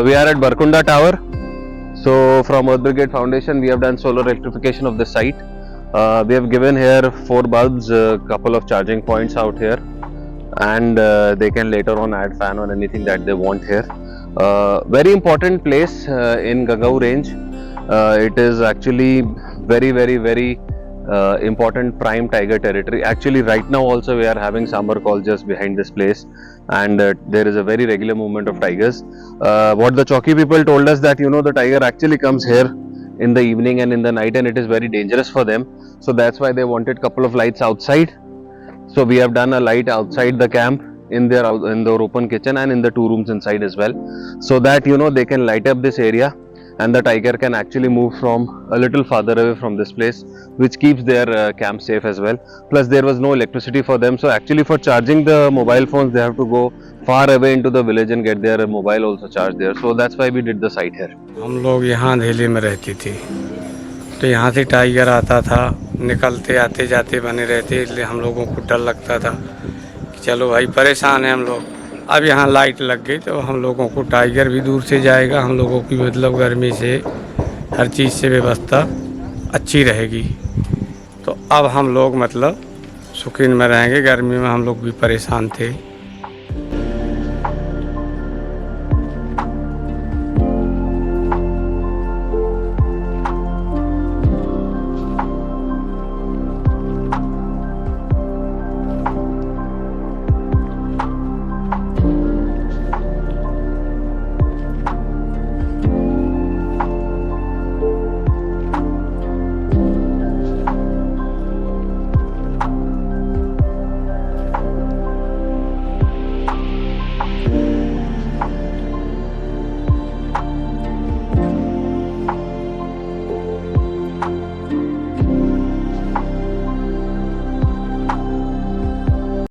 We are at Barkunda Tower. So from Earth Brigade Foundation, we have done solar electrification of the site. We have given here 4 bulbs, a couple of charging points out here, and they can later on add fan or anything that they want here. Very important place in Gangaur range. It is actually very important prime tiger territory. Actually, right now also we are having summer call just behind this place, and there is a very regular movement of tigers. What the Chowki people told us that the tiger actually comes here in the evening and in the night, and it is very dangerous for them. So that's why they wanted couple of lights outside. So we have done a light outside the camp in their open kitchen and in the 2 rooms inside as well, so that they can light up this area, and the tiger can actually move from a little farther away from this place, which keeps their camp safe as well. Plus there was no electricity for them, so actually for charging the mobile phones they have to go far away into the village and get their mobile also charged there. So that's why we did the site here. हम लोग यहाँ अंधेली में रहती थी, तो यहाँ से tiger आता था, निकलते आते जाते बने रहते, इसलिए हम लोगों को डर लगता था कि चलो भाई परेशान है हम लोग। अब यहाँ लाइट लग गई तो हम लोगों को टाइगर भी दूर से जाएगा, हम लोगों की मतलब गर्मी से हर चीज़ से व्यवस्था अच्छी रहेगी। तो अब हम लोग मतलब सुकून में रहेंगे। गर्मी में हम लोग भी परेशान थे।